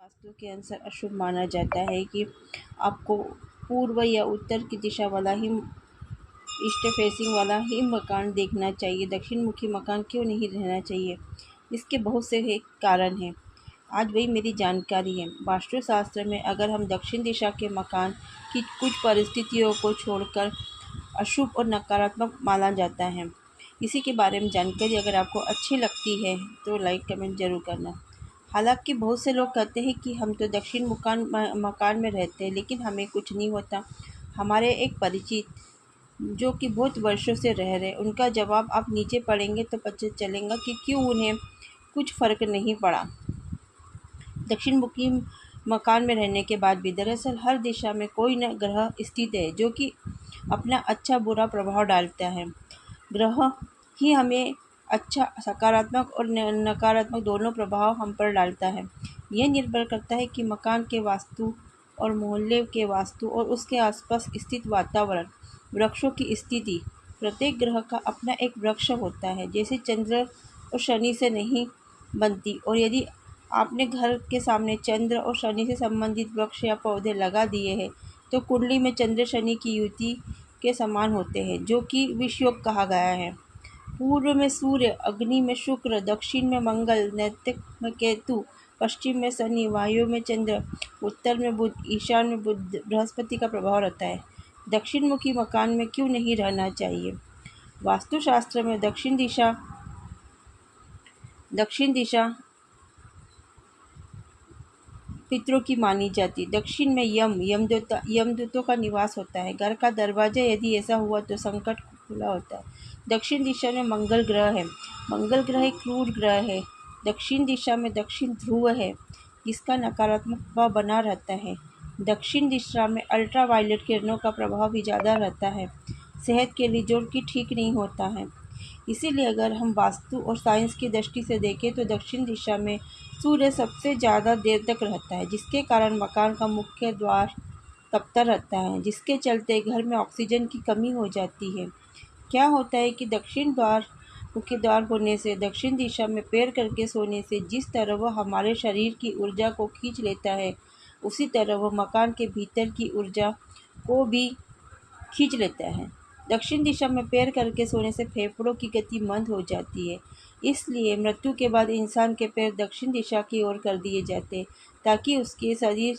वास्तु के अनुसार अशुभ माना जाता है कि आपको पूर्व या उत्तर की दिशा वाला ही ईस्ट फेसिंग वाला ही मकान देखना चाहिए। दक्षिण मुखी मकान क्यों नहीं रहना चाहिए, इसके बहुत से कारण हैं। आज वही मेरी जानकारी है। वास्तुशास्त्र में अगर हम दक्षिण दिशा के मकान की कुछ परिस्थितियों को छोड़कर अशुभ और नकारात्मक माना जाता है। इसी के बारे में जानकारी अगर आपको अच्छी लगती है तो लाइक कमेंट ज़रूर करना। हालांकि बहुत से लोग कहते हैं कि हम तो दक्षिण मकान में रहते हैं, लेकिन हमें कुछ नहीं होता। हमारे एक परिचित जो कि बहुत वर्षों से रह रहे, उनका जवाब आप नीचे पढ़ेंगे तो पता चलेगा कि क्यों उन्हें कुछ फ़र्क नहीं पड़ा दक्षिण मुखी मकान में रहने के बाद भी। दरअसल हर दिशा में कोई न ग्रह स्थित है जो कि अपना अच्छा बुरा प्रभाव डालता है। ग्रह ही हमें अच्छा सकारात्मक और नकारात्मक दोनों प्रभाव हम पर डालता है। यह निर्भर करता है कि मकान के वास्तु और मोहल्ले के वास्तु और उसके आसपास स्थित वातावरण, वृक्षों की स्थिति। प्रत्येक ग्रह का अपना एक वृक्ष होता है, जैसे चंद्र और शनि से नहीं बनती। और यदि आपने घर के सामने चंद्र और शनि से संबंधित वृक्ष या पौधे लगा दिए हैं तो कुंडली में चंद्र शनि की युति के समान होते हैं, जो कि विषयोग कहा गया है। पूर्व में सूर्य, अग्नि में शुक्र, दक्षिण में मंगल, नैत्रिक में केतु, पश्चिम में शनि, वायु में चंद्र, उत्तर में बुध, ईशान में बुध बृहस्पति का प्रभाव रहता है। दक्षिण मुखी मकान में क्यों नहीं रहना चाहिए? वास्तुशास्त्र में दक्षिण दिशा पितरों की मानी जाती। दक्षिण में यमदूतों का निवास होता है। घर का दरवाजा यदि ऐसा हुआ तो संकट खुला होता है। दक्षिण दिशा में मंगल ग्रह है। मंगल ग्रह एक क्रूर ग्रह है। दक्षिण दिशा में दक्षिण ध्रुव है, जिसका नकारात्मक प्रभाव बना रहता है। दक्षिण दिशा में अल्ट्रावायलेट किरणों का प्रभाव भी ज़्यादा रहता है। सेहत के लिए जो कि ठीक नहीं होता है। इसीलिए अगर हम वास्तु और साइंस की दृष्टि से देखें तो दक्षिण दिशा में सूर्य सबसे ज़्यादा देर तक रहता है, जिसके कारण मकान का मुख्य द्वार तपता रहता है, जिसके चलते घर में ऑक्सीजन की कमी हो जाती है। क्या होता है कि मुख्य द्वार होने से, दक्षिण दिशा में पैर करके सोने से जिस तरह वह हमारे शरीर की ऊर्जा को खींच लेता है, उसी तरह वह मकान के भीतर की ऊर्जा को भी खींच लेता है। दक्षिण दिशा में पैर करके सोने से फेफड़ों की गति मंद हो जाती है। इसलिए मृत्यु के बाद इंसान के पैर दक्षिण दिशा की ओर कर दिए जाते, ताकि उसके शरीर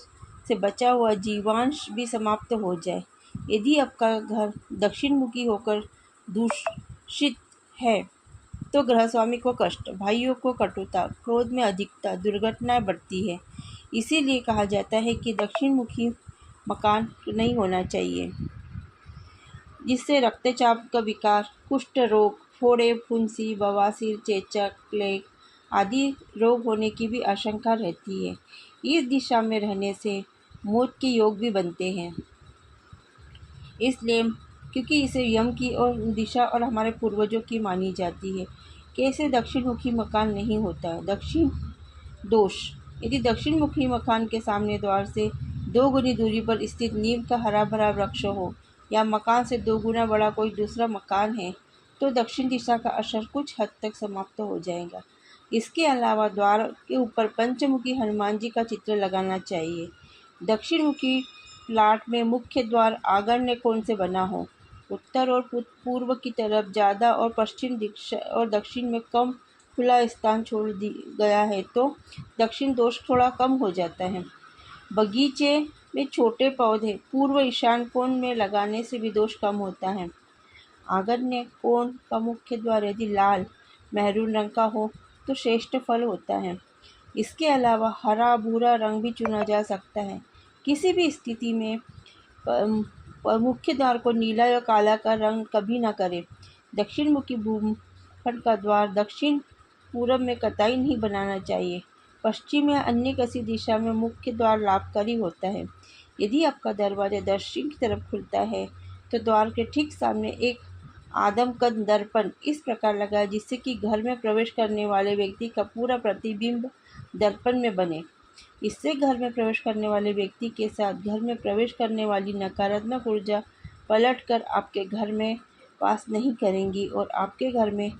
से बचा हुआ जीवांश भी समाप्त हो जाए। यदि आपका घर दक्षिण मुखी होकर दूषित है तो गृह स्वामी को कष्ट, भाइयों को कटुता, क्रोध में अधिकता, दुर्घटनाएं बढ़ती है। इसीलिए कहा जाता है कि दक्षिण मुखी मकान नहीं होना चाहिए, जिससे रक्तचाप का विकार, कुष्ठ रोग, फोड़े, फुंसी, बवासीर, चेचक, प्लेग आदि रोग होने की भी आशंका रहती है। इस दिशा में रहने से मौत के योग भी बनते हैं। इसलिए क्योंकि इसे यम की और दिशा और हमारे पूर्वजों की मानी जाती है। कैसे दक्षिण मुखी मकान नहीं होता है? दक्षिण दोष। यदि दक्षिण मुखी मकान के सामने द्वार से 2 गुनी दूरी पर स्थित नीम का हरा भरा वृक्ष हो या मकान से 2 गुना बड़ा कोई दूसरा मकान है तो दक्षिण दिशा का असर कुछ हद तक समाप्त हो जाएगा। इसके अलावा द्वार के ऊपर पंचमुखी हनुमान जी का चित्र लगाना चाहिए। दक्षिण मुखी प्लाट में मुख्य द्वार आग्नेय कोण से बना हो, उत्तर और पूर्व की तरफ ज़्यादा और पश्चिम दिशा और दक्षिण में कम खुला स्थान छोड़ गया है तो दक्षिण दोष थोड़ा कम हो जाता है। बगीचे में छोटे पौधे पूर्व ईशान कोण में लगाने से भी दोष कम होता है। आग्नेय कोण का मुख्य द्वार यदि लाल मैरून रंग का हो तो श्रेष्ठ फल होता है। इसके अलावा हरा भूरा रंग भी चुना जा सकता है। किसी भी स्थिति में मुख्य द्वार को नीला या काला का रंग कभी न करें। दक्षिण मुखी भूखंड का द्वार दक्षिण पूरब में कतई नहीं बनाना चाहिए। पश्चिम या अन्य किसी दिशा में मुख्य द्वार लाभकारी होता है। यदि आपका दरवाजा दक्षिण की तरफ खुलता है तो द्वार के ठीक सामने एक आदमकद दर्पण इस प्रकार लगाए जिससे कि घर में प्रवेश करने वाले व्यक्ति का पूरा प्रतिबिंब दर्पण में बने। इससे घर में प्रवेश करने वाले व्यक्ति के साथ घर में प्रवेश करने वाली नकारात्मक ऊर्जा पलटकर आपके घर में वास नहीं करेंगी और आपके घर में